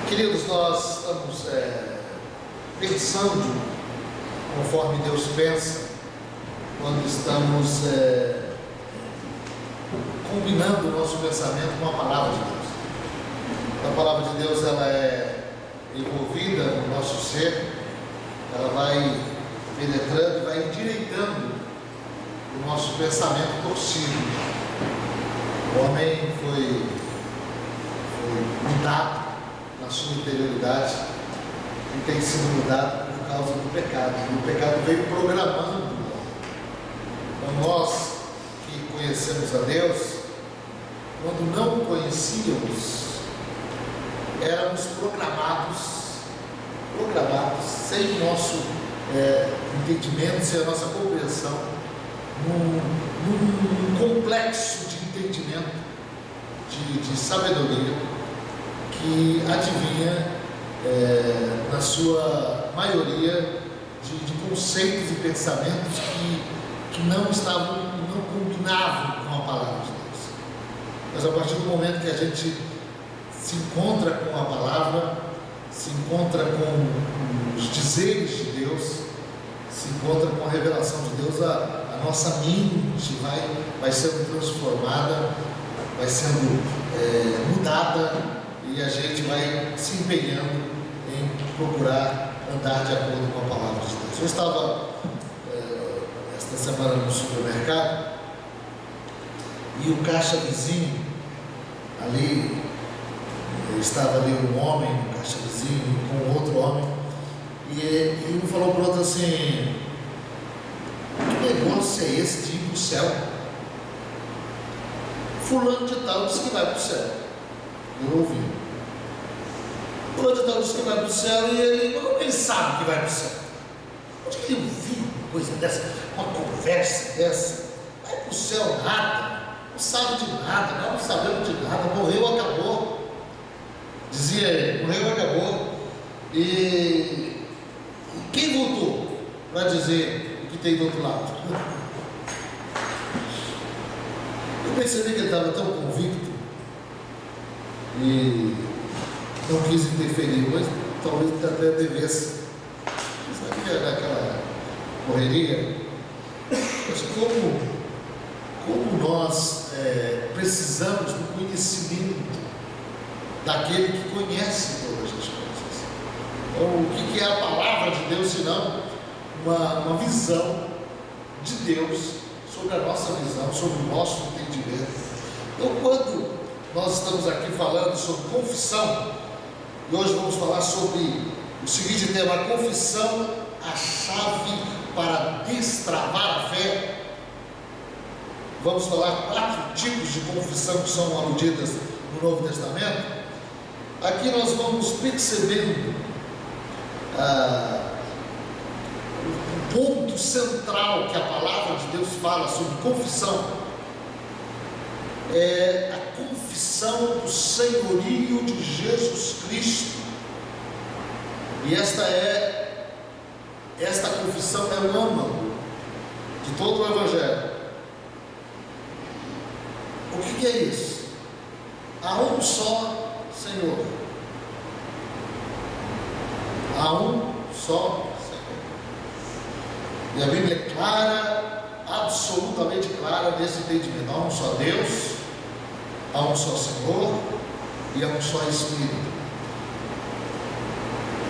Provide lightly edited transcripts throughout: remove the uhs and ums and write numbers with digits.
Queridos, nós estamos pensando conforme Deus pensa, quando estamos combinando o nosso pensamento com a palavra de Deus. A palavra de Deus, ela é envolvida no nosso ser, ela vai penetrando e vai endireitando o nosso pensamento torcido. O homem foi mudado na sua interioridade e tem sido mudado por causa do pecado. E o pecado veio programando. Então nós que conhecemos a Deus, quando não o conhecíamos, éramos programados sem o nosso entendimento, sem a nossa compreensão, num complexo de entendimento, de sabedoria, que adivinha, na sua maioria, de conceitos e pensamentos que não combinavam com a palavra de Deus. Mas a partir do momento que a gente se encontra com a palavra, se encontra com os dizeres de Deus, se encontra com a revelação de Deus, a nossa mente vai sendo transformada, vai sendo mudada, e a gente vai se empenhando em procurar andar de acordo com a palavra de Deus. Eu estava esta semana no supermercado e o caixa vizinho ali, estava ali um homem no caixa vizinho com outro homem, e um falou para o outro assim: que negócio é esse de ir para o céu? Fulano de tal disse que vai para o céu. Eu ouvi. Fulano de tal disse que vai para o céu, e ele, como ele sabe que vai para o céu? Onde que ele ouviu uma coisa dessa, uma conversa dessa? Vai para o céu nada, não sabe de nada, nós não sabemos de nada, morreu, acabou. Dizia ele, morreu, acabou. E quem voltou para dizer o que tem do outro lado? Eu percebi que ele estava tão convicto e não quis interferir, mas talvez até devesse. Sabia daquela correria? Mas como nós precisamos do conhecimento daquele que conhece todas as coisas. Então, o que é a palavra de Deus, senão uma visão de Deus sobre a nossa visão, sobre o nosso entendimento. Então, quando nós estamos aqui falando sobre confissão, e hoje vamos falar sobre o seguinte tema: a confissão, a chave para destravar a fé. Vamos falar 4 tipos de confissão que são aludidas no Novo Testamento. Aqui nós vamos percebendo o ponto central que a palavra de Deus fala sobre confissão. É a confissão do senhorio de Jesus Cristo. E esta confissão é o âmago de todo o Evangelho. O que é isso? Há um só Senhor. Há um só Senhor. E a Bíblia é clara, absolutamente clara nesse entendimento. Há um só Deus, há um só Senhor e há um só Espírito.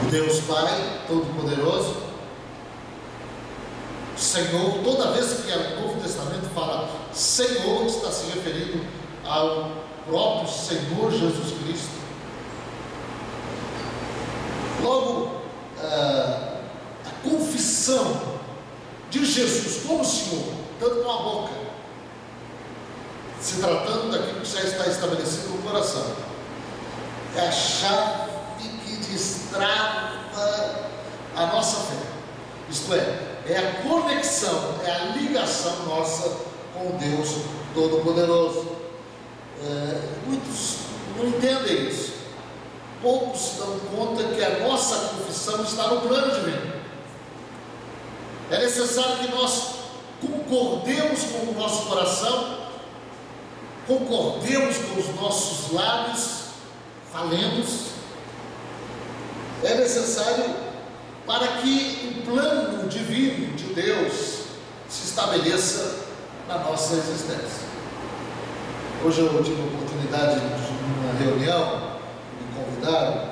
O Deus Pai Todo-Poderoso, Senhor. Toda vez que o Novo Testamento fala Senhor, está se referindo ao próprio Senhor Jesus Cristo. Logo, a confissão de Jesus como Senhor, tanto com a boca, se tratando daquilo que já está estabelecido no coração, é a chave que destrava a nossa fé. Isto é a conexão, é a ligação nossa com Deus Todo-Poderoso. Muitos não entendem isso. Poucos se dão conta que a nossa confissão está no plano divino. É necessário que nós concordemos com o nosso coração, concordemos com os nossos lábios, falemos, é necessário para que o plano divino de Deus se estabeleça na nossa existência. Hoje eu tive a oportunidade de uma reunião, me convidaram,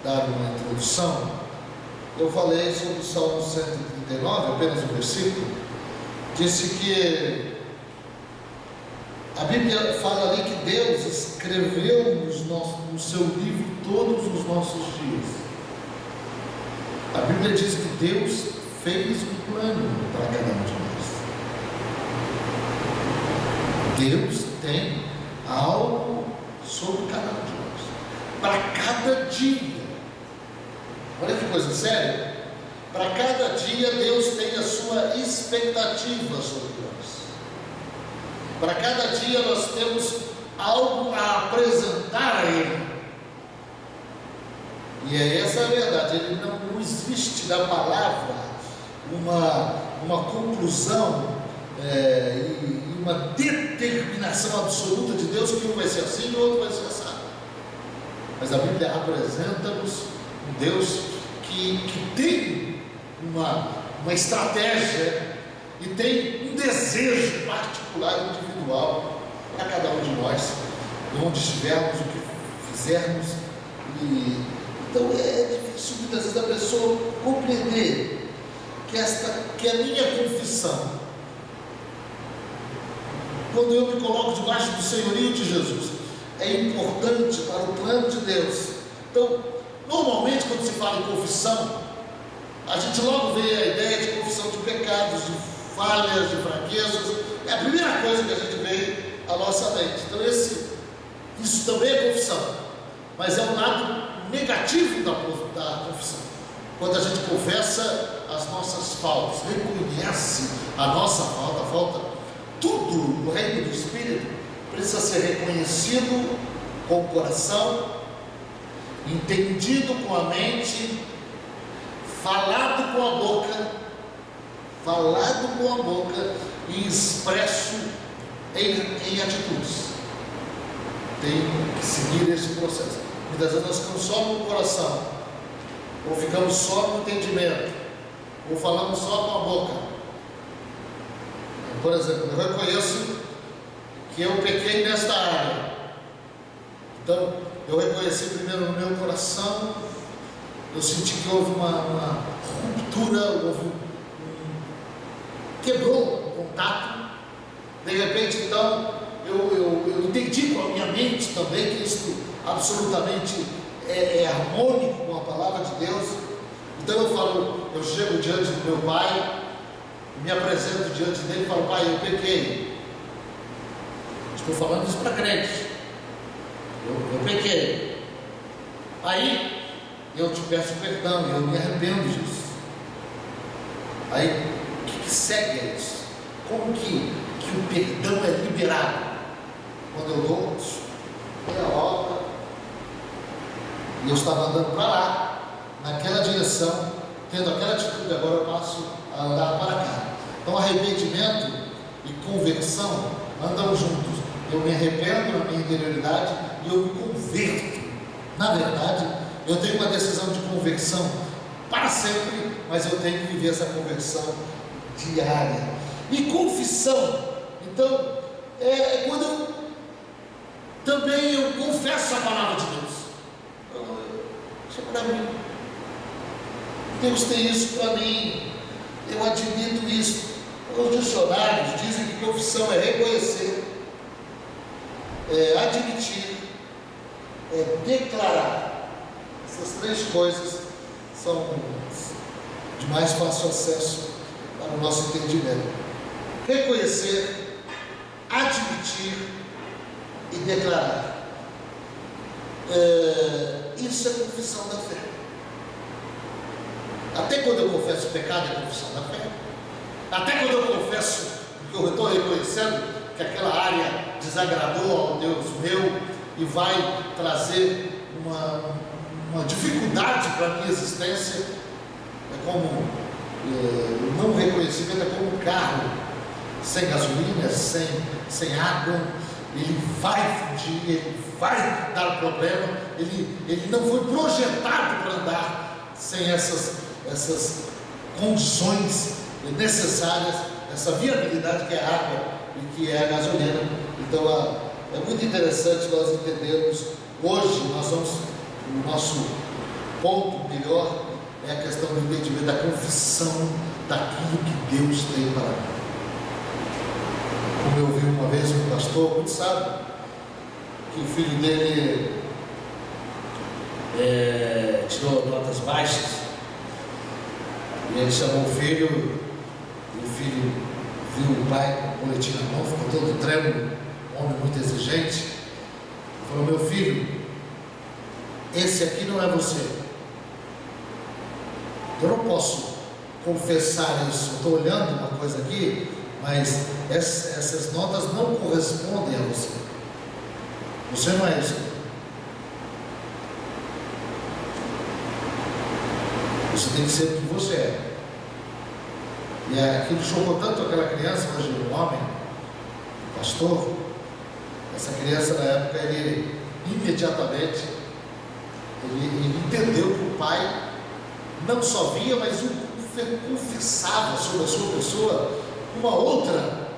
dar uma introdução. Eu falei sobre o Salmo 139, apenas um versículo. Disse que a Bíblia fala ali que Deus escreveu no seu livro todos os nossos dias. A Bíblia diz que Deus fez um plano para cada um de nós. Deus tem algo sobre cada um de nós, para cada dia. Olha que coisa séria. Para cada dia Deus tem a sua expectativa sobre nós. Para cada dia nós temos algo a apresentar a Ele. E é essa a verdade. Ele não existe da palavra uma conclusão e uma determinação absoluta de Deus que um vai ser assim e o outro vai ser assado. Mas a Bíblia apresenta-nos um Deus que tem uma estratégia e tem um desejo particular e individual para cada um de nós, onde estivermos, o que fizermos. Então é difícil muitas vezes a pessoa compreender que a minha confissão, quando eu me coloco debaixo do senhorio de Jesus, é importante para o plano de Deus. Então, normalmente quando se fala em confissão, a gente logo vê a ideia de confissão de pecados, de falhas, de fraquezas. É a primeira coisa que a gente vê à nossa mente. Então isso também é confissão, mas é um lado negativo da confissão. Quando a gente confessa as nossas faltas, reconhece a nossa falta, tudo no reino do Espírito precisa ser reconhecido com o coração, entendido com a mente, falado com a boca e expresso em atitudes. Tem que seguir esse processo. Muitas vezes nós ficamos só no coração, ou ficamos só no entendimento, ou falamos só com a boca. Por exemplo, eu reconheço que eu pequei nesta área. Então, eu reconheci primeiro no meu coração, eu senti que houve uma ruptura, quebrou o contato. De repente, então, eu entendi com a minha mente também que isso absolutamente é harmônico com a palavra de Deus. Então eu chego diante do meu pai, me apresento diante dele e falo: pai, eu pequei. Estou falando isso para crente. Eu pequei. Aí eu te peço perdão, eu me arrependo disso. Aí o que segue isso? Como que o perdão é liberado? Quando eu dou meia volta e eu estava andando para lá, naquela direção, tendo aquela atitude, agora eu passo a andar para cá. Então arrependimento e conversão andam juntos. Eu me arrependo na minha interioridade e eu me converto. Na verdade, eu tenho uma decisão de conversão para sempre, mas eu tenho que viver essa conversão diária. E confissão, então, é quando eu confesso a palavra de Deus. Isso é para mim. Deus tem isso para mim. Eu admito isso. Os dicionários dizem que confissão é reconhecer, é admitir, é declarar. Essas três coisas são de mais fácil acesso para o nosso entendimento. Reconhecer, admitir e declarar. Isso é confissão da fé. Até quando eu confesso o pecado é confissão da fé. Até quando eu confesso que eu estou reconhecendo que aquela área desagradou ao Deus meu e vai trazer uma dificuldade para a minha existência, é como o não reconhecimento, é como um carro sem gasolina, sem água. Ele vai fundir, ele vai dar problema, ele não foi projetado para andar sem essas condições necessárias, essa viabilidade que é a água e que é a gasolina. Então é muito interessante nós entendermos. Hoje o nosso ponto melhor é a questão do entendimento da confissão daquilo que Deus tem para nós. Como eu vi uma vez um pastor muito sábio, que o filho dele tirou notas baixas, e ele chamou o filho, e o filho viu o pai com o boletim na mão, ficou todo trêmulo, um homem muito exigente, falou: meu filho, esse aqui não é você. Eu não posso confessar isso. Estou olhando uma coisa aqui, mas essas notas não correspondem a você. Você não é isso. Você tem que ser o que você é. E aquilo chocou tanto aquela criança, hoje um homem, um pastor. Essa criança na época, ele imediatamente ele entendeu que o pai não só via, mas o confessava sobre a sua pessoa uma outra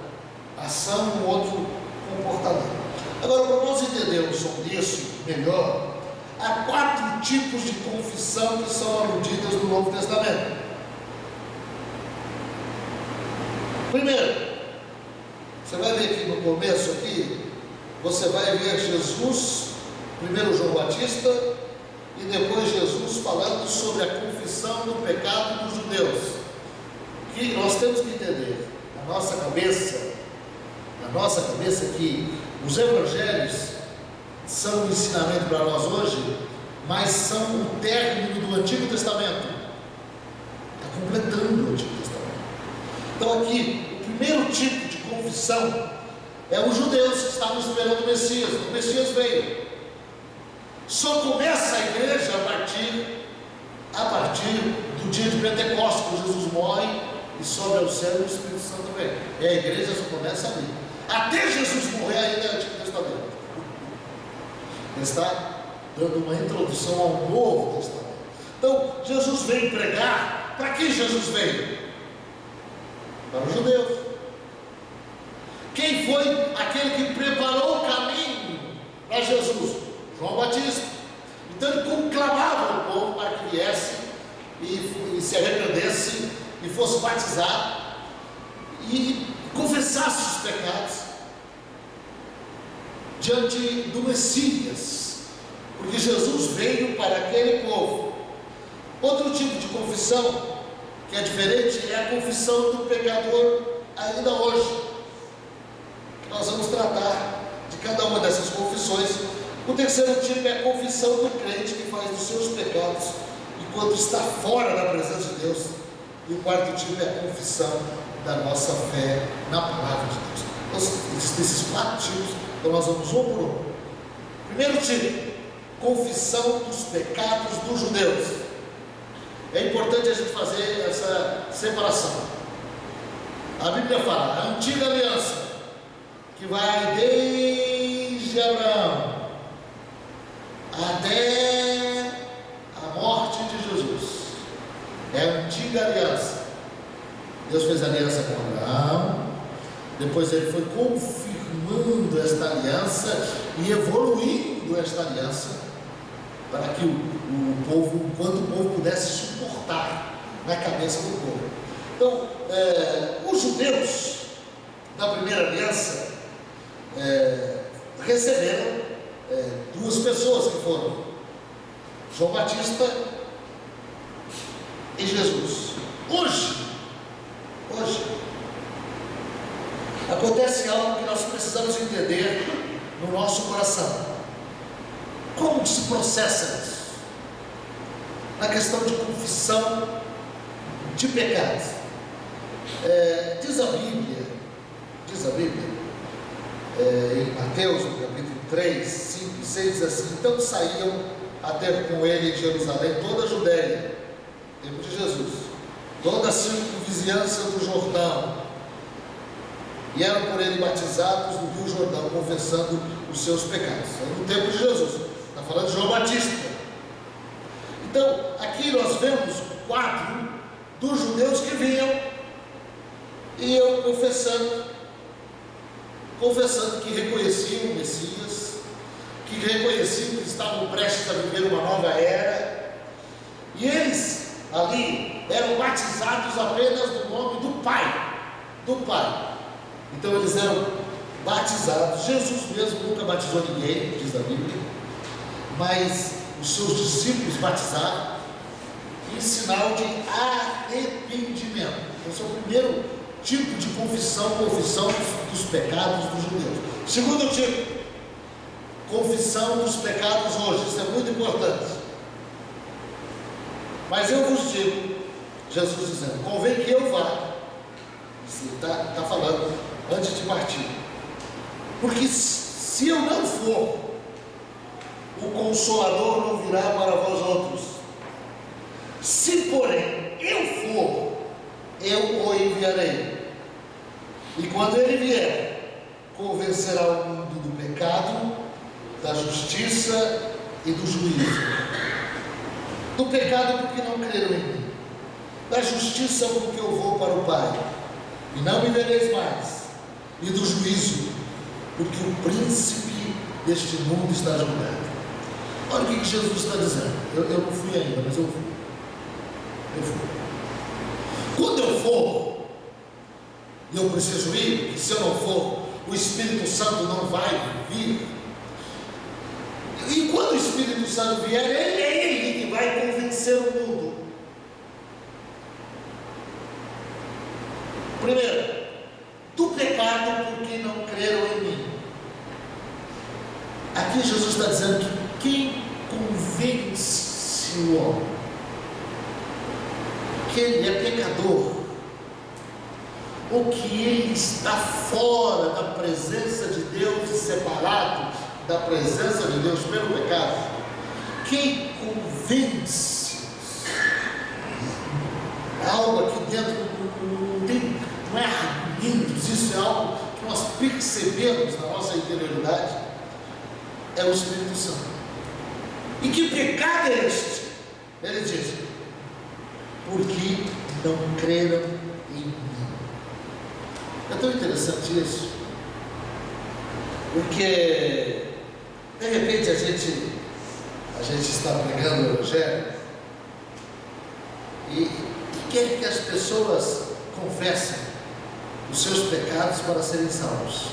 ação, um outro comportamento. Agora, para nós entendermos sobre isso melhor, há 4 tipos de confissão que são aludidas no Novo Testamento. Primeiro, você vai ver aqui no começo aqui, você vai ver Jesus, primeiro João Batista, e depois Jesus falando sobre a confissão do pecado dos judeus. Que nós temos que entender, na nossa cabeça que os evangelhos são um ensinamento para nós hoje, mas são o término do Antigo Testamento. Está completando o Antigo Testamento. Então aqui, o primeiro tipo de confissão é os judeus que estavam esperando o Messias. O Messias veio. Só começa a igreja a partir do dia de Pentecostes, quando Jesus morre e sobe ao céu e o Espírito Santo vem. E a igreja só começa ali. Até Jesus morrer ainda é o Antigo Testamento. Ele está dando uma introdução ao Novo Testamento. Então, Jesus veio pregar. Para que Jesus veio? Para os judeus. Quem foi aquele que preparou o caminho para Jesus? João Batista. Então ele conclamava o povo para que viesse e se arrependesse e fosse batizado e confessasse os pecados diante do Messias, porque Jesus veio para aquele povo. Outro tipo de confissão que é diferente é a confissão do pecador ainda hoje. Nós vamos tratar de cada uma dessas confissões. O terceiro tipo é a confissão do crente que faz dos seus pecados enquanto está fora da presença de Deus. E o quarto tipo é a confissão da nossa fé na palavra de Deus. Então, existem esses 4 tipos, então nós vamos um por um. Primeiro tipo, confissão dos pecados dos judeus. É importante a gente fazer essa separação. A Bíblia fala, a antiga aliança, que vai desde Abraão até a morte de Jesus, é a antiga aliança. Deus fez aliança com Abraão, depois ele foi confirmando esta aliança e evoluindo esta aliança para que o povo, enquanto o povo pudesse suportar na cabeça do povo. Então, os judeus da primeira aliança receberam 2 pessoas que foram João Batista e Jesus. Hoje acontece algo que nós precisamos entender no nosso coração. Como se processa isso? Na questão de confissão de pecados. Diz a Bíblia em Mateus, no capítulo 3, 5 e 6, diz assim: então saíam a ter com ele em Jerusalém toda a Judéia, tempo de Jesus, toda a circunvizinhança do Jordão, e eram por ele batizados no Rio Jordão, confessando os seus pecados. No tempo de Jesus, está falando de João Batista. Então, aqui nós vemos o quadro dos judeus que vinham e eu confessando que reconheciam o Messias, que reconheciam que estavam prestes a viver uma nova era, e eles ali eram batizados apenas no nome do Pai, então eles eram batizados. Jesus mesmo nunca batizou ninguém, diz a Bíblia, mas os seus discípulos batizaram em sinal de arrependimento. Esse é o primeiro tipo de confissão dos pecados dos judeus. Segundo tipo, confissão dos pecados hoje. Isso é muito importante. Mas eu vos digo, Jesus dizendo, convém que eu vá. Está falando antes de partir, porque se eu não for, o Consolador não virá para vós outros. Se porém eu for, eu o enviarei, e quando ele vier, convencerá o mundo do pecado, da justiça e do juízo. Do pecado porque não creram em mim, da justiça porque eu vou para o Pai e não me vereis mais, e do juízo porque o príncipe deste mundo está julgado. Olha o que Jesus está dizendo. Eu não fui ainda, mas eu fui. Quando eu for, e eu preciso ir, porque se eu não for, o Espírito Santo não vai vir. E quando o Espírito Santo vier, é Ele que vai convencer o mundo. Primeiro, do pecado porque não creram em mim. Aqui Jesus está dizendo que quem convence o homem que ele é pecador, ou que ele está fora da presença de Deus e separado da presença de Deus pelo pecado, quem convence, algo aqui dentro não é argumentos, isso é algo que nós percebemos na nossa interioridade, é o Espírito Santo. E que pecado é este? Ele diz, porque não creram em mim. É tão interessante isso, porque de repente a gente está pregando o Evangelho e quer que as pessoas confessem os seus pecados para serem salvos.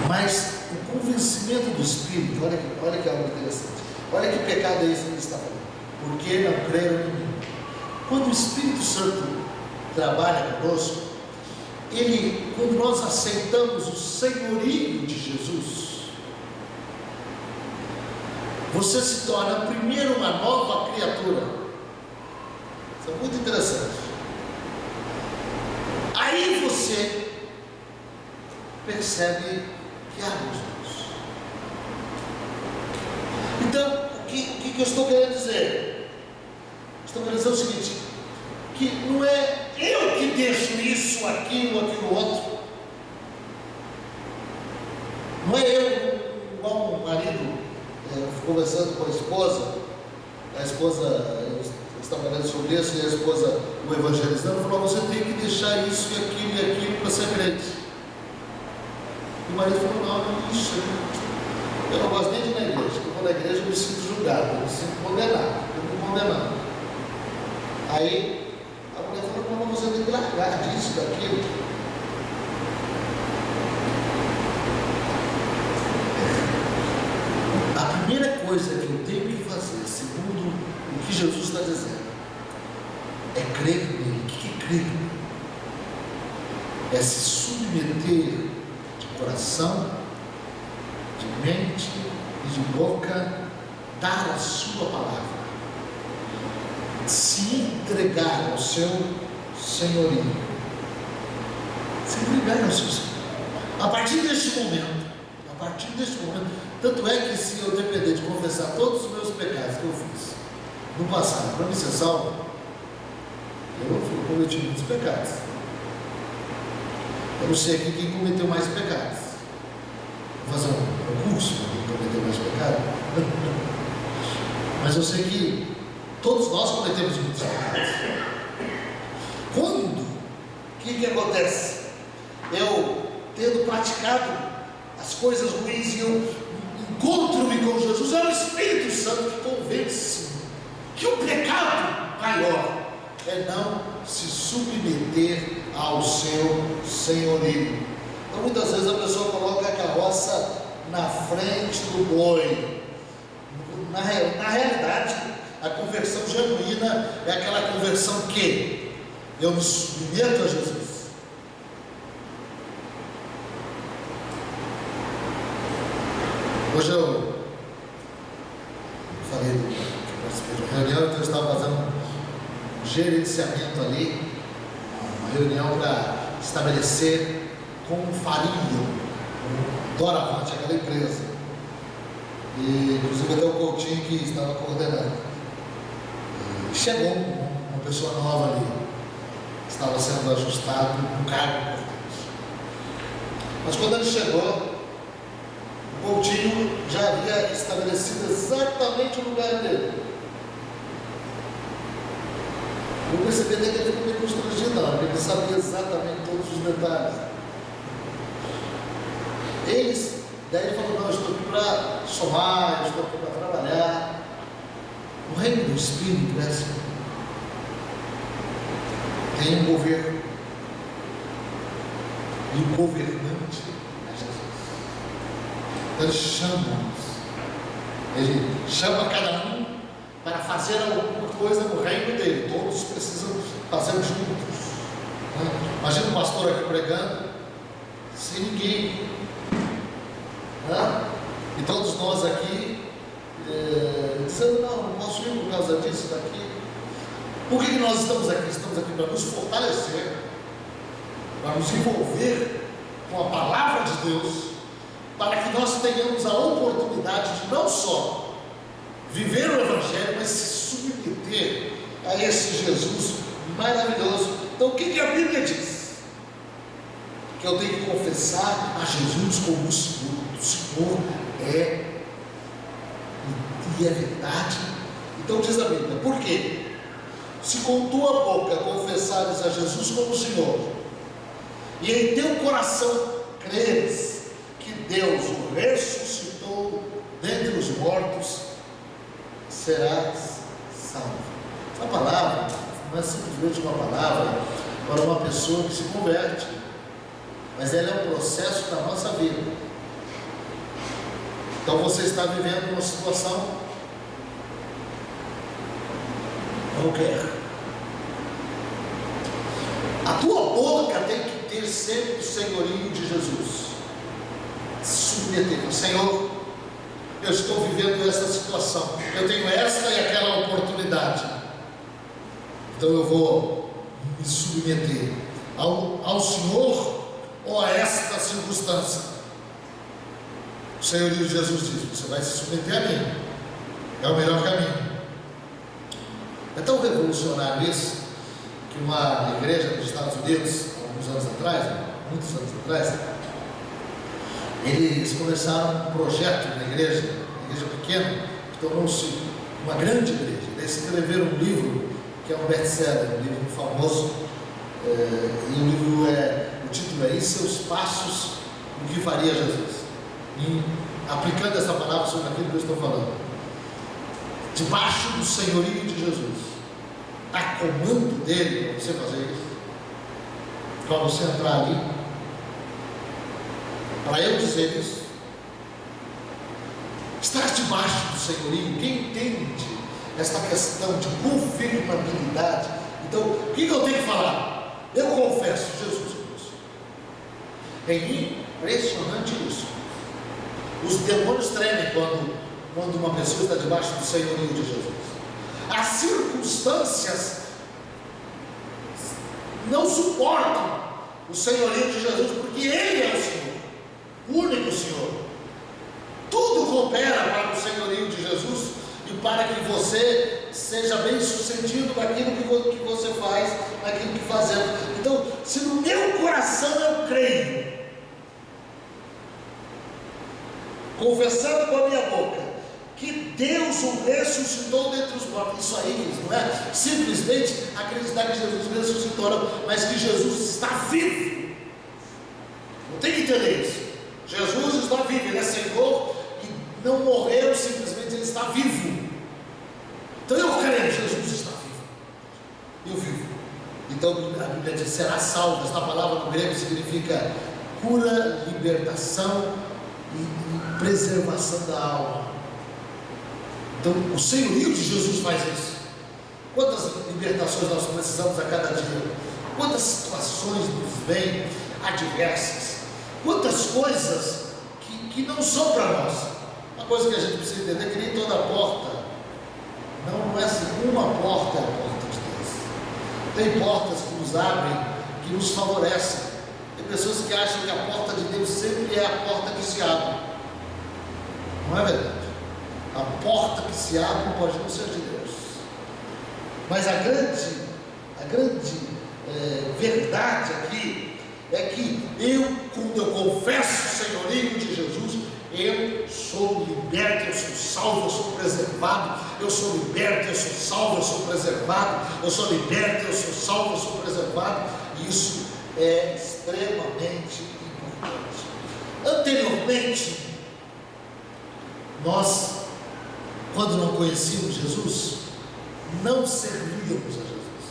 Mas o convencimento do Espírito, olha que algo interessante. Olha que pecado é esse que ele está falando. Porque não creram em mim. Quando o Espírito Santo trabalha conosco, quando nós aceitamos o senhorio de Jesus, você se torna primeiro uma nova criatura. Isso é muito interessante. Aí você percebe que há Jesus. Então, o que eu estou querendo dizer? Estou querendo dizer o seguinte, que não é eu que deixo isso, aquilo outro. Não é eu, igual um marido, conversando com a esposa estava falando sobre isso, e a esposa o evangelizando, falou, você tem que deixar isso e aquilo para ser crente. E o marido falou, não, isso, eu não gosto nem de ir na igreja, porque eu vou na igreja eu me sinto julgado, eu me sinto condenado. Aí a mulher falou, não, você tem que largar disso, daquilo. A primeira coisa que eu tenho que fazer, segundo o que Jesus está dizendo, é crer nele. O que é crer? É se submeter de coração, de mente e de boca, dar a sua palavra, se entregar ao seu senhorio, se entregar ao seu senhorio. A partir deste momento, tanto é que se eu depender de confessar todos os meus pecados que eu fiz no passado para me ser salvo, eu cometi muitos pecados. Eu não sei aqui quem cometeu mais pecados. Vou fazer um curso para quem cometeu mais pecados. Mas eu sei que todos nós cometemos muitos pecados. Quando? O que acontece? Eu, tendo praticado as coisas ruins, e eu encontro-me com Jesus, é o Espírito Santo que convence que o pecado maior é não se submeter ao seu senhorio. Então muitas vezes a pessoa coloca a carroça na frente do boi. Na realidade, a conversão genuína é aquela conversão que eu me submeto a Jesus. Hoje eu falei de uma reunião que eu estava fazendo um gerenciamento ali, uma reunião para estabelecer como fariam o doravante, aquela empresa. E inclusive até o Coutinho que estava coordenando. E chegou uma pessoa nova ali, estava sendo ajustado um cargo. Mas quando ele chegou, o Coutinho já havia estabelecido exatamente o lugar dele. Eu percebi até que ele ficou meio constrangido, não, porque ele sabia exatamente todos os detalhes. Daí ele falou: não, eu estou aqui para somar, eu estou aqui para trabalhar. O reino do Espírito é assim. Tem um governo, e o governante é Jesus. Então ele chama cada um para fazer alguma coisa no reino dele. Todos precisam fazer juntos. Imagina o pastor aqui pregando sem ninguém, e todos nós aqui dizendo: não, não posso ir por causa disso, daqui. Por que nós estamos aqui? Estamos aqui para nos fortalecer, para nos envolver com a palavra de Deus, para que nós tenhamos a oportunidade de não só viver o Evangelho, mas se submeter a esse Jesus maravilhoso. Então o que a Bíblia diz? Que eu tenho que confessar a Jesus como o Senhor. O Senhor é, e é verdade. Então diz a Bíblia: por quê? Se com tua boca confessares a Jesus como Senhor, e em teu coração creres que Deus o ressuscitou dentre os mortos, serás salvo. Essa palavra não é simplesmente uma palavra para uma pessoa que se converte, mas ela é um processo da nossa vida. Então você está vivendo uma situação qualquer. A tua boca tem que ter sempre o senhorio de Jesus. Se submeter: Senhor, eu estou vivendo essa situação, eu tenho esta e aquela oportunidade, então eu vou me submeter ao Senhor ou a esta circunstância. O senhorio de Jesus diz: você vai se submeter a mim, é o melhor caminho. É tão revolucionário isso, que uma igreja dos Estados Unidos, alguns anos atrás, muitos anos atrás, eles começaram um projeto na igreja pequena, que tornou-se uma grande igreja. Eles escreveram um livro que é um best-seller, um livro famoso, e o título é: E seus passos, o que faria Jesus? E aplicando essa palavra sobre aquilo que eu estou falando, debaixo do senhorio de Jesus, a comando dele para você fazer isso, para você entrar ali, para eu dizer isso, estar debaixo do senhorio. Quem entende esta questão de governabilidade? Então, o que eu tenho que falar? Eu confesso Jesus Cristo. É impressionante isso. Os demônios tremem quando uma pessoa está debaixo do senhorio de Jesus. As circunstâncias não suportam o senhorio de Jesus, porque Ele é o Senhor, o único Senhor. Tudo coopera para o senhorio de Jesus e para que você seja bem sucedido naquilo que você faz, naquilo que fazemos. Então, se no meu coração eu creio, confessando com a minha boca que Deus o ressuscitou dentre os mortos. Isso aí não é simplesmente acreditar que Jesus ressuscitou, não, mas que Jesus está vivo. Não tem que entender isso. Jesus está vivo, Ele é Senhor e não morreu simplesmente, Ele está vivo. Então eu creio, Jesus está vivo. Eu vivo. Então a Bíblia diz: será salvo. Esta palavra no grego significa cura, libertação e preservação da alma. Então o senhorio de Jesus faz isso. Quantas libertações nós precisamos a cada dia? Quantas situações nos vêm adversas? Quantas coisas que não são para nós? Uma coisa que a gente precisa entender é que nem toda porta, não é assim, uma porta é a porta de Deus. Tem portas que nos abrem, que nos favorecem. Tem pessoas que acham que a porta de Deus sempre é a porta que se abre. Não é verdade? A porta que se abre pode não ser de Deus. Mas a grande verdade aqui é que quando eu confesso o senhorio de Jesus, eu sou liberto, eu sou salvo, eu sou preservado. Eu sou liberto, eu sou salvo, eu sou preservado. Eu sou liberto, eu sou salvo, eu sou preservado. Isso é extremamente importante. Anteriormente, nós, quando não conhecíamos Jesus, não servíamos a Jesus.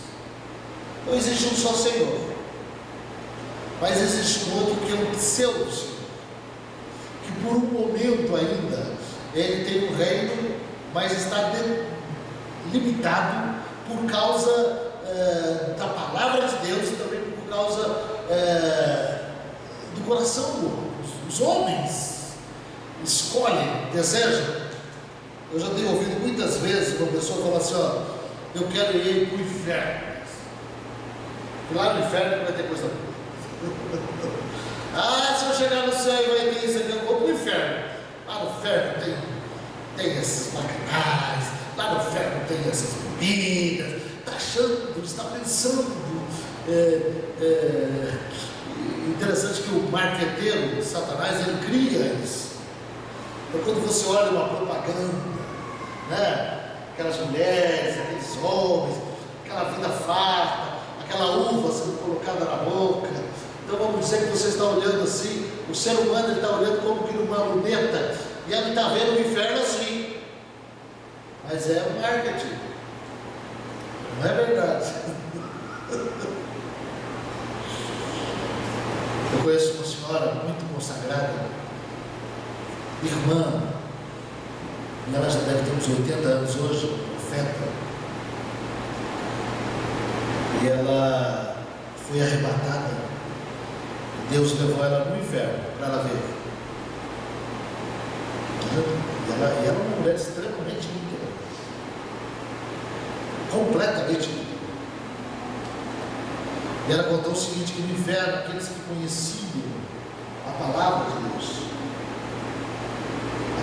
Não existe um só Senhor, mas existe um outro que é um pseudo-Senhor, que por um momento ainda ele tem um reino, mas está limitado por causa da palavra de Deus e também por causa do coração humano. Os homens escolhem, desejam. Eu já tenho ouvido muitas vezes uma pessoa falar assim: ó, eu quero ir para o inferno. E lá no inferno não vai ter coisa boa. Ah, se eu chegar no céu e vai ter isso aqui, eu vou para o inferno. Lá no inferno tem essas bacanais, lá no inferno tem essas bebidas. Está achando, está pensando. Interessante que o marqueteiro, Satanás, ele cria isso. Então, quando você olha uma propaganda, né? Aquelas mulheres, aqueles homens, aquela vida farta, aquela uva sendo colocada na boca. Então vamos dizer que você está olhando assim, o ser humano está olhando como que numa luneta, e ele está vendo o inferno assim. Mas é o marketing, não é verdade? Eu conheço uma senhora muito consagrada, irmã, e ela já deve ter uns 80 anos hoje, profeta, e ela foi arrebatada. Deus levou ela no inferno para ela ver. E ela é uma mulher extremamente íntegra, completamente íntegra. E ela contou o seguinte: que no inferno, aqueles que conheciam a palavra de Deus,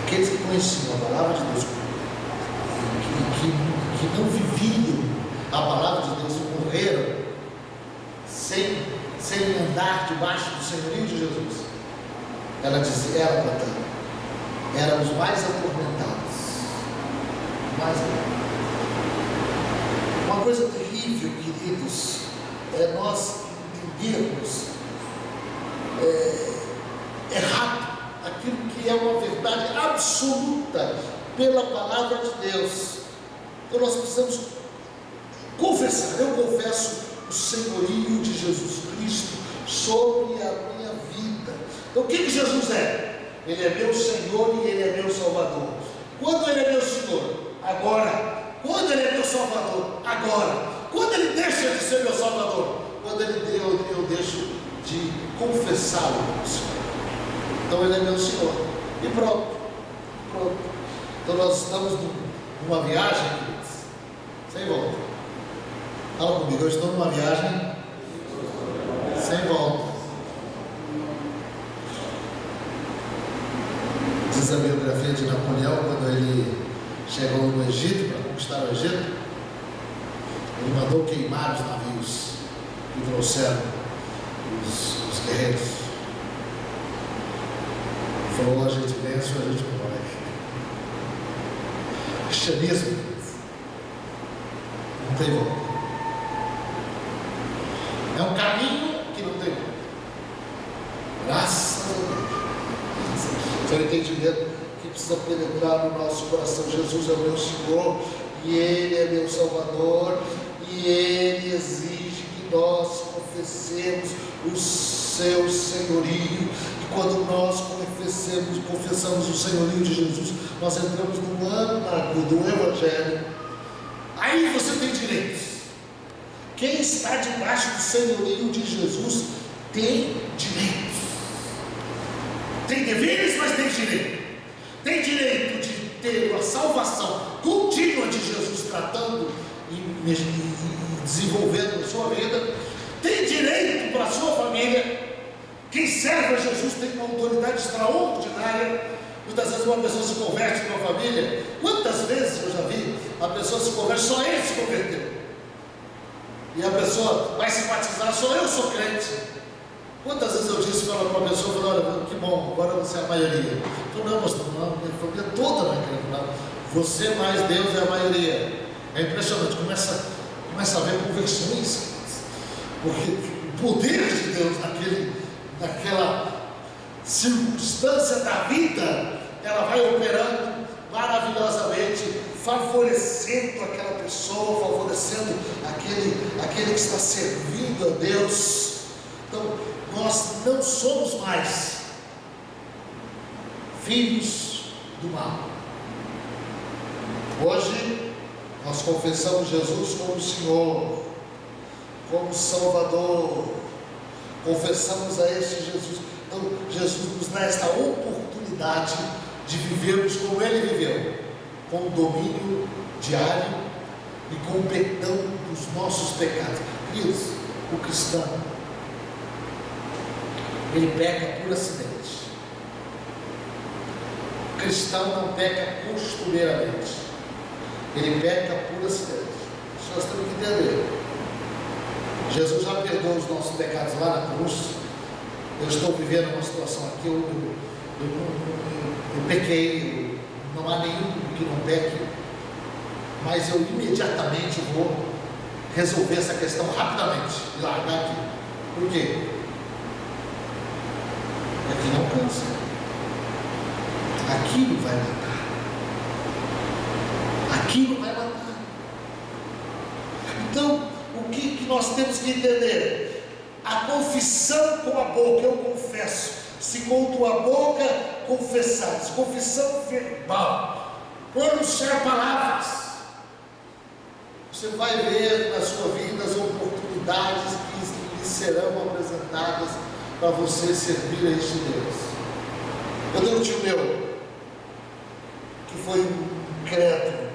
aqueles que conheciam a palavra de Deus, que não viviam a palavra de Deus, morreram sem andar debaixo do senhorio de Jesus. Ela dizia, ela contando, eram os mais atormentados. Uma coisa terrível, queridos, é nós entendermos errado aquilo que é uma verdade absoluta pela palavra de Deus. Então nós precisamos confessar. Eu confesso o senhorio de Jesus Cristo sobre a minha vida. Então o que Jesus é? Ele é meu Senhor e Ele é meu Salvador. Quando Ele é meu Senhor? Agora. Quando Ele é meu Salvador? Agora. Quando Ele deixa de ser meu Salvador? Quando eu deixo de confessá-lo como Senhor. Então Ele é meu Senhor. E pronto. Então nós estamos numa viagem, queridos, sem volta. Fala comigo, eu estou numa viagem sem volta. Diz a biografia de Napoleão, quando ele chegou no Egito, para conquistar o Egito, ele mandou queimar os navios que trouxeram os guerreiros. Falou: a gente vence ou a gente morre. cristianismo não tem volta. É um caminho que não tem volta. Graças a Deus. Foi o entendimento que precisa penetrar no nosso coração. Jesus é o meu Senhor e Ele é meu Salvador, e Ele exige que nós confessemos o seu senhorio. E quando nós confessamos o senhorio de Jesus, nós entramos no âmago do Evangelho. Aí você tem direitos. Quem está debaixo do senhorio de Jesus tem direitos. Tem deveres, mas tem direito. Tem direito de ter uma salvação contínua de Jesus tratando e desenvolvendo a sua vida. Tem direito para a sua família. Quem serve a Jesus tem uma autoridade extraordinária. Muitas vezes uma pessoa se converte para a família. Quantas vezes eu já vi a pessoa se converte, só ele se converteu. E a pessoa vai se batizar, só eu sou crente. Quantas vezes eu disse para uma pessoa, olha, que bom, agora você é a maioria. Eu não, pastor, não, minha família toda não é crente, não. Você mais Deus é a maioria. É impressionante, começa a haver conversões, porque o poder de Deus naquela circunstância da vida, ela vai operando maravilhosamente, favorecendo aquela pessoa, favorecendo aquele que está servindo a Deus. Então, nós não somos mais filhos do mal. Hoje, nós confessamos Jesus como Senhor, como Salvador, confessamos a este Jesus. Então, Jesus nos dá esta oportunidade de vivermos como Ele viveu, com o domínio diário e com o perdão dos nossos pecados. Queridos, o cristão, ele peca por acidente. O cristão não peca costumeiramente, ele peca por acidente. Isso nós temos que entender. Jesus já perdoou os nossos pecados lá na cruz. Eu estou vivendo uma situação aqui, eu pequei, não há nenhum que não peque, mas eu imediatamente vou resolver essa questão rapidamente e largar aqui. Por quê? Aqui não cansa. Aquilo vai matar. Aquilo vai matar. Então, o que nós temos que entender? A confissão com a boca, eu confesso. Se com tua boca confessares, confissão verbal, pronunciar palavras, você vai ver na sua vida as oportunidades que lhe serão apresentadas para você servir a este Deus. Eu tenho um tio meu que foi um crédito,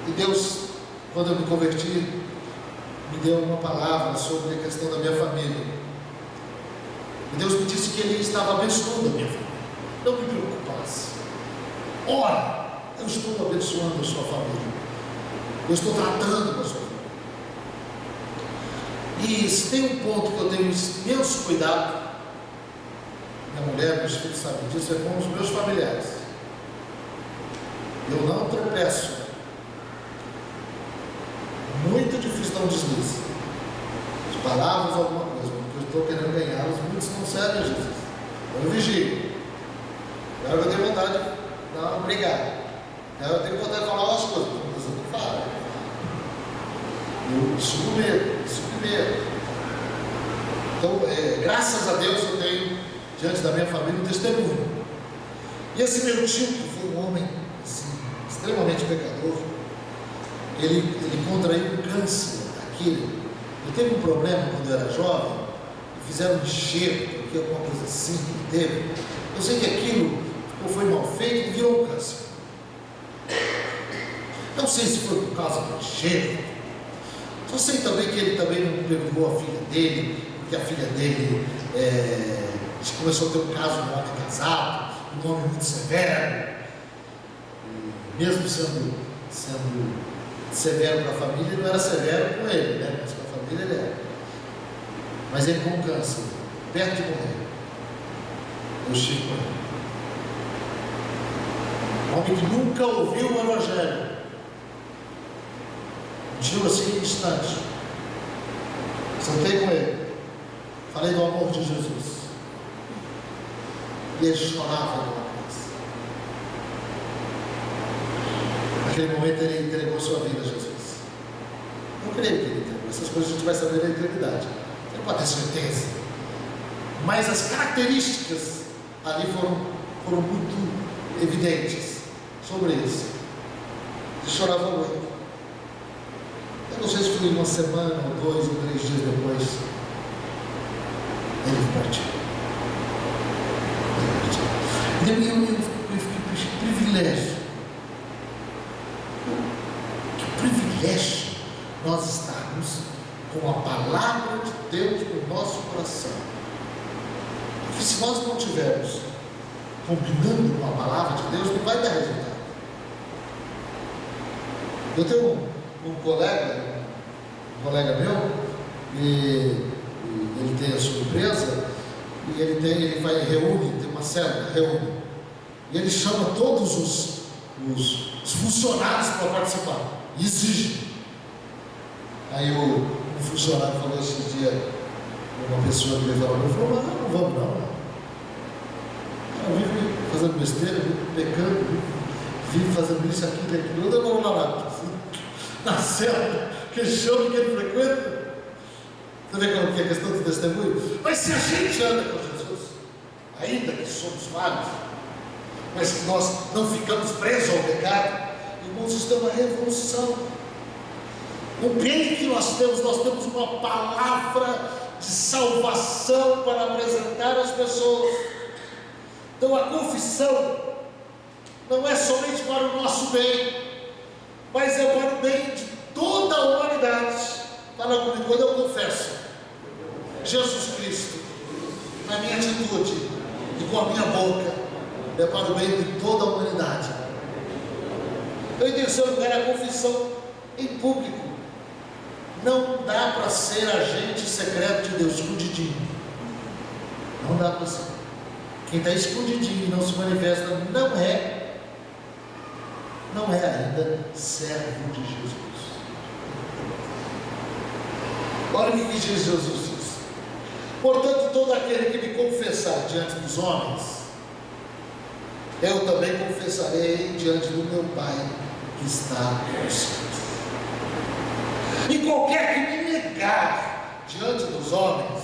e Deus, quando eu me converti, me deu uma palavra sobre a questão da minha família. E Deus me disse que Ele estava abençoando a minha família. Não me preocupasse. Ora, eu estou abençoando a sua família. Eu estou tratando com a sua família. E se tem um ponto que eu tenho imenso cuidado, minha mulher, meus filhos sabem disso, é com os meus familiares. Eu não tropeço. Muito difícil dar um deslize. As palavras, alguma coisa, porque eu estou querendo ganhá-los, muitos não servem a Jesus. Eu vigio. Agora eu tenho vontade de dar uma brigada. Eu tenho vontade de falar umas coisas, mas eu não falo. Eu subo medo. Então, graças a Deus eu tenho diante da minha família um testemunho. E esse meu tio, que foi um homem assim, extremamente pecador, ele contraiu um câncer aqui. Ele teve um problema quando era jovem, fizeram um enxerto, aqui, alguma coisa assim que ele teve. Eu sei que aquilo foi mal feito e virou um câncer. Não sei se foi por causa do enxerto. Só sei também que ele também não perdoou a filha dele, porque a filha dele começou a ter um caso de um homem casado, um homem muito severo. E mesmo sendo severo para a família, ele não era severo com ele, né? Mas com a família ele era. Mas ele com câncer, perto de morrer, eu estive com ele. homem que nunca ouviu o Evangelho, ungiu assim em instante. Sentei com ele, falei do amor de Jesus, e ele chorava numa casa. Naquele momento ele entregou sua vida a Jesus. Eu creio que ele entregou. Essas coisas a gente vai saber na eternidade, você não pode ter certeza, mas as características ali foram muito evidentes sobre isso. Ele chorava muito. Eu não sei se foi uma semana, ou 2 ou 3 dias depois, ele partiu. Eu fiquei privilégio. Que privilégio nós estarmos com a palavra de Deus no nosso coração. Porque se nós não tivermos combinando com a palavra de Deus, não vai dar resultado. Eu tenho um colega meu, e ele tem a sua empresa, e ele vai, reúne, tem uma célula, reúne, e ele chama todos os funcionários para participar, e exige. Aí um funcionário falou esses dias, uma pessoa que levava ele falou: não vamos não. Eu vivo fazendo besteira, vivo pecando, vivo fazendo isso, aquilo, eu não vou lá na célula, que chama que ele frequenta. Você vê como que é a questão do testemunho? Mas se a gente anda com Jesus, ainda que somos falhos, mas que nós não ficamos presos ao pecado, irmãos, isso é uma revolução. O bem que nós temos uma palavra de salvação para apresentar às pessoas. Então a confissão não é somente para o nosso bem, mas é para o bem de toda a humanidade. Fala comigo, quando eu confesso Jesus Cristo na minha atitude e com a minha boca, é para o bem de toda a humanidade. Então, em terceiro lugar, a confissão em público. Não dá para ser agente secreto de Deus, escondidinho. Não dá para ser. Quem está escondidinho e não se manifesta não é ainda servo de Jesus. Olha o que diz Jesus diz: portanto, todo aquele que me confessar diante dos homens, eu também confessarei diante do meu Pai que está nos céus. E qualquer que me negar diante dos homens,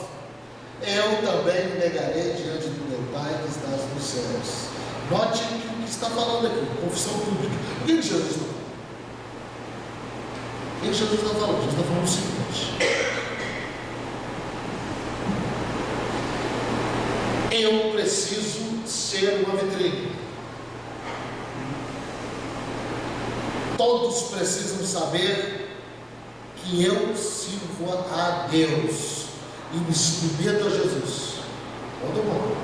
eu também me negarei diante do meu Pai que está nos céus. Note o que está falando aqui, confissão pública. O que Jesus está falando? O que Jesus está falando? Jesus está falando o seguinte: eu preciso ser uma vitrine. Todos precisam saber que eu sirvo a Deus e me submeto a Jesus. Todo mundo.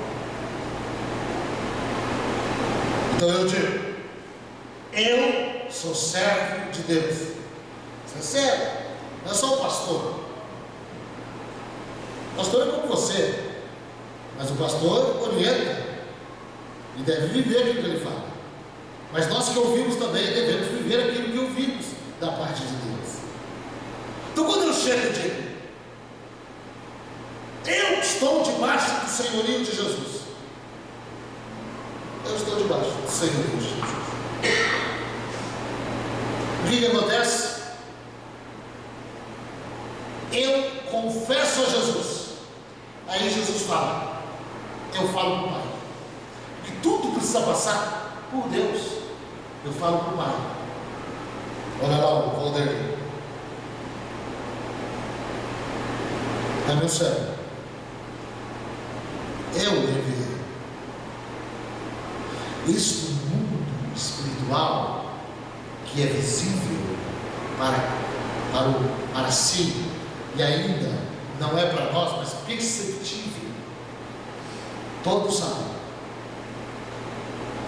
Então eu digo: eu sou servo de Deus. Isso é sério. Não é só o pastor. O pastor é como você, mas o pastor orienta e deve viver aquilo que ele fala. Mas nós que ouvimos também devemos viver aquilo que ouvimos da parte de Deus. Então, quando eu chego e digo: eu estou debaixo do senhorio de Jesus, eu estou debaixo do senhorio de Jesus, o que acontece? Eu confesso a Jesus. Aí Jesus fala: eu falo para o Pai. Que tudo precisa passar por Deus. Eu falo para o Pai. Olha lá o Valdir. É meu servo. Eu deveria. Isso no mundo espiritual, que é visível para si, e ainda não é para nós, mas perceptível. Todos sabem.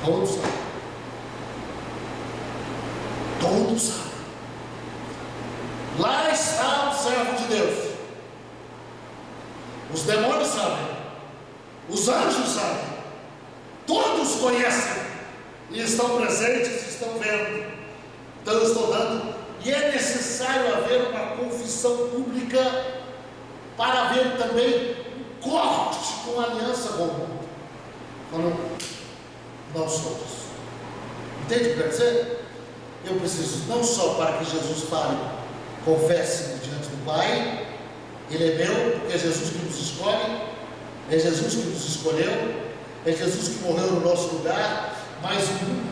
Todos sabem. Todos sabem. Lá está o servo de Deus. Os demônios sabem. Os anjos sabem. Todos conhecem e estão presentes e estão vendo. Então eu estou dando, e é necessário haver uma confissão pública para haver também um corte com a aliança com o mundo. Falando, não somos. Entende o que quer dizer? Eu preciso não só para que Jesus fale, confesse-me diante do Pai, Ele é meu, porque é Jesus que nos escolhe, é Jesus que nos escolheu, é Jesus que morreu no nosso lugar, mas o mundo,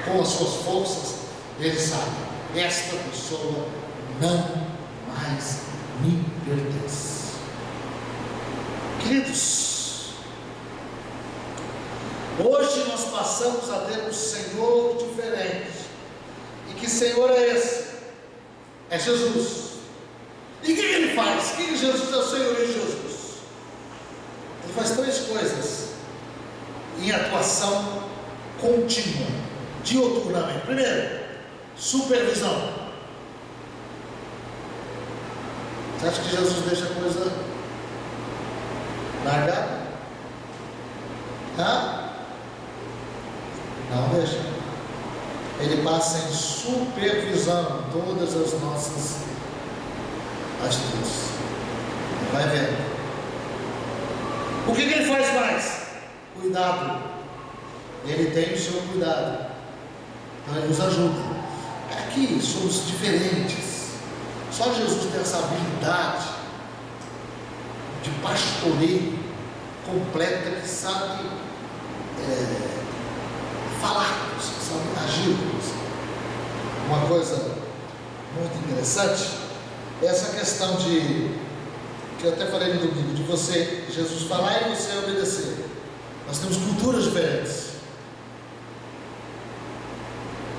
com as suas forças, ele sabe, esta pessoa não mais me pertence. Queridos, hoje nós passamos a ter um Senhor diferente. E que Senhor é esse? É Jesus. E o que ele faz? O que Jesus é o Senhor em Jesus? Ele faz três coisas em atuação contínua, dioturnamente. Primeiro, supervisão. Você acha que Jesus deixa a coisa largada? Não deixa. Ele passa em supervisão todas as nossas atitudes. Vai vendo. O que ele faz mais? Cuidado. Ele tem o seu cuidado. Então ele nos ajuda. Aqui somos diferentes. Só Jesus tem essa habilidade de pastoreio completa, que sabe falar, que sabe agir. Uma coisa muito interessante é essa questão que eu até falei no domingo, de você, Jesus falar e você obedecer. Nós temos culturas diferentes.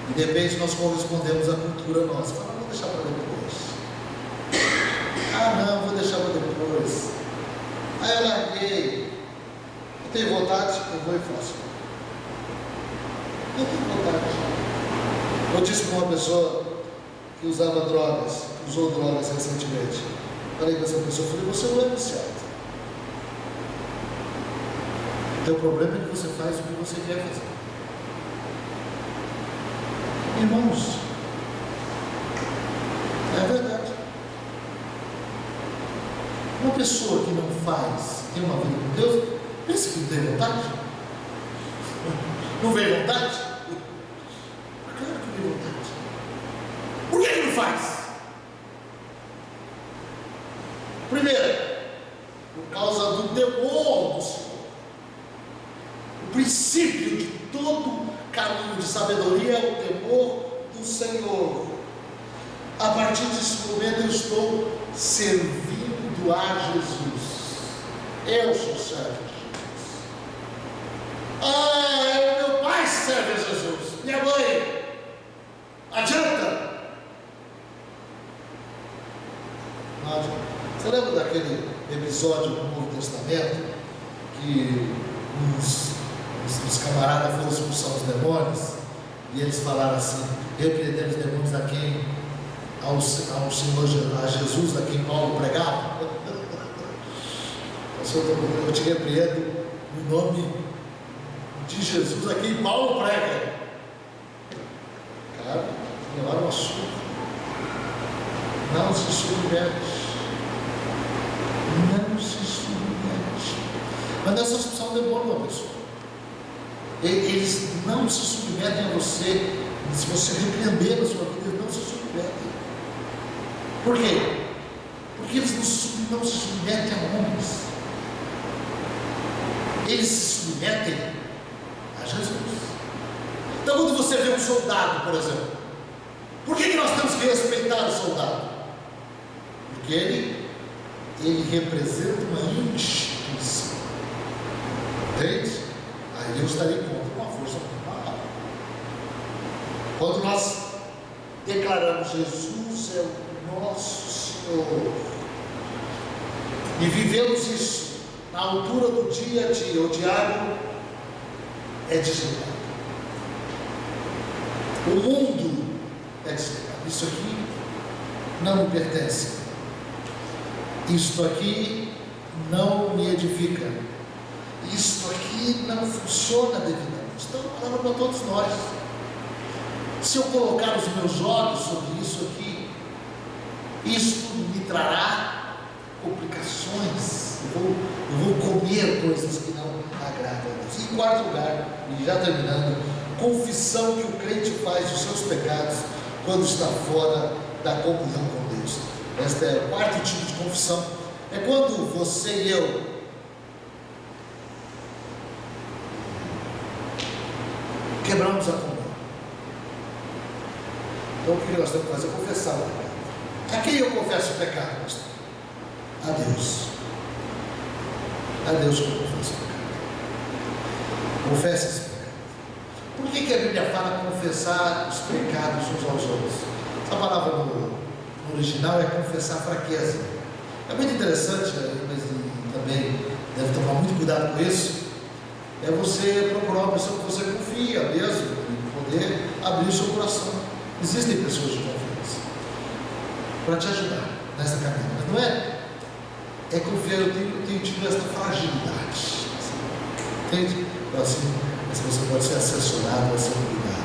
E de repente nós correspondemos à cultura nossa. Fala, vou deixar para depois. Não, vou deixar para depois. Aí eu larguei. Eu tenho vontade, eu vou e faço. Eu tenho vontade. Eu disse para uma pessoa que usava drogas, que usou drogas recentemente. Falei com essa pessoa, falei, você não é viciado. O teu problema é que você faz o que você quer fazer. Irmãos, é verdade. Uma pessoa que não faz, tem uma vida com Deus, pensa que não tem vontade? Não vem vontade? Claro que vem vontade. Por que ele não faz? Primeiro, por causa do temor do Senhor. O princípio de todo caminho de sabedoria é o temor do Senhor. A partir desse momento eu estou servindo a Jesus. Eu sou servo de Jesus. Meu pai serve a Jesus. Minha mãe. Adianta? Não adianta. Você lembra daquele episódio do Novo Testamento que os camaradas foram expulsar os demônios e eles falaram assim: repreendemos os demônios a quem? Ao Senhor, a Jesus, a quem Paulo pregava. Eu te repreendo no nome de Jesus, a quem Paulo prega. Cara, levaram uma surra. Não se submete. Não se submete. Mas nós somos um demônio, uma pessoa. Eles não se submetem a você. Se você repreender na sua vida, eles não se submetem. Por quê? Porque eles não se submetem a homens. Eles se submetem a Jesus. Então, quando você vê um soldado, por exemplo, por que nós temos que respeitar o soldado? Porque ele representa uma instituição. Entende? Aí eu estarei contra uma força moral. Quando nós declaramos Jesus é o nosso Senhor e vivemos isso na altura do dia a dia, o diabo é desligado, o mundo é desligado. Isso aqui não me pertence, isto aqui não me edifica, isto aqui não funciona devidamente. Então a sobra para todos nós. Se eu colocar os meus olhos sobre isso aqui, isto me trará complicações. Eu vou comer coisas que não agradam a Deus. E em quarto lugar, e já terminando, confissão que o crente faz dos seus pecados quando está fora da comunhão com Deus. Este é o quarto tipo de confissão. É quando você e eu quebramos a comunhão. Então o que nós temos que fazer? Confessar o pecado. A quem eu confesso o pecado, pastor? A Deus. A Deus que eu confesso o pecado. Confesse esse pecado. Por que a Bíblia fala confessar os pecados uns aos outros? Essa palavra no original é confessar fraqueza. É muito interessante, mas também deve tomar muito cuidado com isso. É você procurar uma pessoa que você confia mesmo, e poder abrir o seu coração. Existem pessoas de confiança para te ajudar nessa caminhada, mas não é confiar. Eu tenho tido essa fragilidade, entende? Então, assim você pode ser assessorado, vai ser cuidado.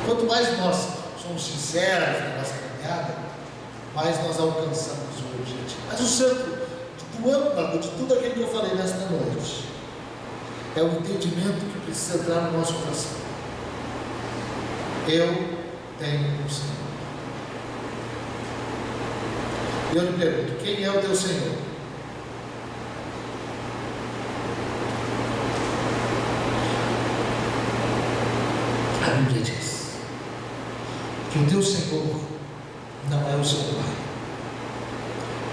Quanto mais nós somos sinceros na nossa caminhada, mais nós alcançamos o objetivo. Mas o centro do âmago de tudo aquilo que eu falei nesta noite é o entendimento que precisa entrar no nosso coração. Eu tenho um Senhor. E eu lhe pergunto: quem é o teu Senhor? A Bíblia diz que o teu Senhor não é o seu pai.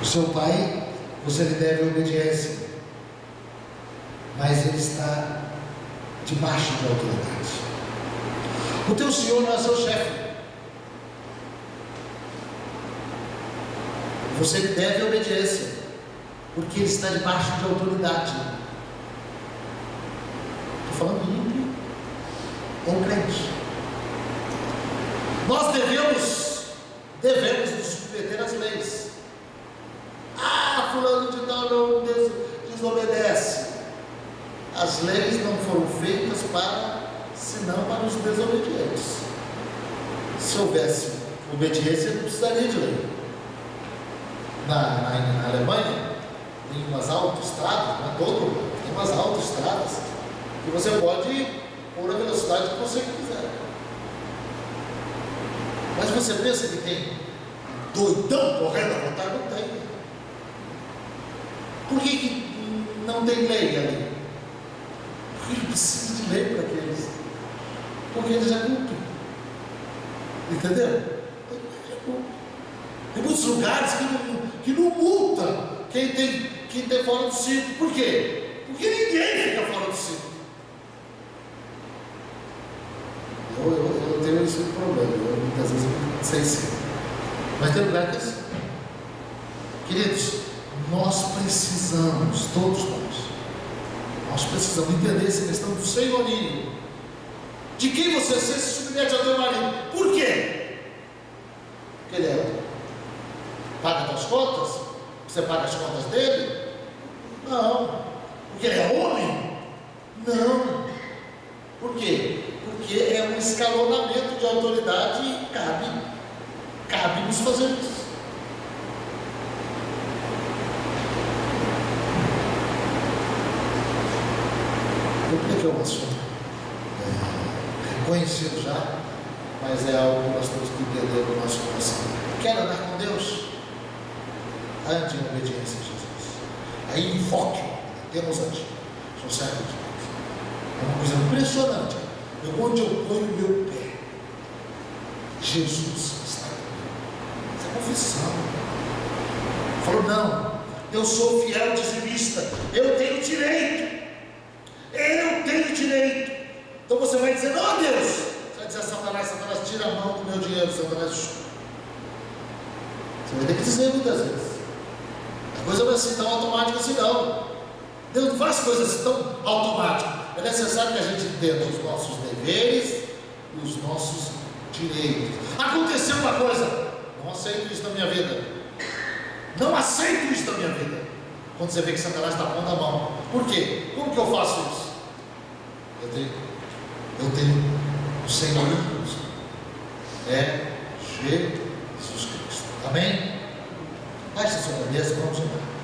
O seu pai, você lhe deve obediência, mas ele está debaixo de autoridade. O teu Senhor não é seu chefe. Você lhe deve obediência, porque ele está debaixo de autoridade. Estou falando ímpio ou crente. Nós devemos nos submeter às leis. Fulano de tal não desobedece. As leis não foram feitas senão para os desobedientes. Se houvesse obediência, não precisaria de lei. Na Alemanha, tem umas autoestradas, não é todo lugar, tem umas autoestradas que você pode pôr a velocidade que você quiser. Mas você pensa que tem doidão correndo à vontade? Não tem. Por que não tem lei ali? Porque não precisa de lei para aqueles. Porque eles já cumprem. Entendeu? Tem muitos lugares que não multam quem tem fora do cinto. Por quê? Porque ninguém fica fora do cinto. Eu tenho esse problema. Eu muitas vezes não sei se. Mas tem lugar que é assim. Queridos, nós precisamos, todos nós precisamos entender essa questão do senhorio. De quem você se submete ao teu marido? Por quê? Porque ele paga as contas? Você paga as contas dele? Não. Porque ele é homem? Não. Por quê? Porque é um escalonamento de autoridade e cabe-nos fazer isso. É um assunto reconhecido já, mas é algo que nós temos que entender no nosso coração. Quer andar com Deus? Ande em obediência a Jesus. Aí invoque, temos ante. Sou servo de Deus. É uma coisa impressionante. Onde eu ponho o meu pé, Jesus está comigo. Isso é confissão. Falou: não, eu sou fiel dizimista, eu tenho direito. Eu tenho direito. Então você vai dizer: não, Deus. Você vai dizer a Satanás: tira a mão do meu dinheiro. Satanás, você vai ter que dizer muitas vezes. A coisa não é assim tão automática assim, não. Deus não faz coisas assim tão automáticas. É necessário que a gente entenda os nossos deveres e os nossos direitos. Aconteceu uma coisa: não aceito isso na minha vida. Não aceito isso na minha vida. Quando você vê que Satanás está pondo a mão. Por quê? Como que eu faço isso? Eu tenho Eu tenho o Senhor em Cristo. É Jesus Cristo. Amém? Baixe a sua cabeça, vamos orar.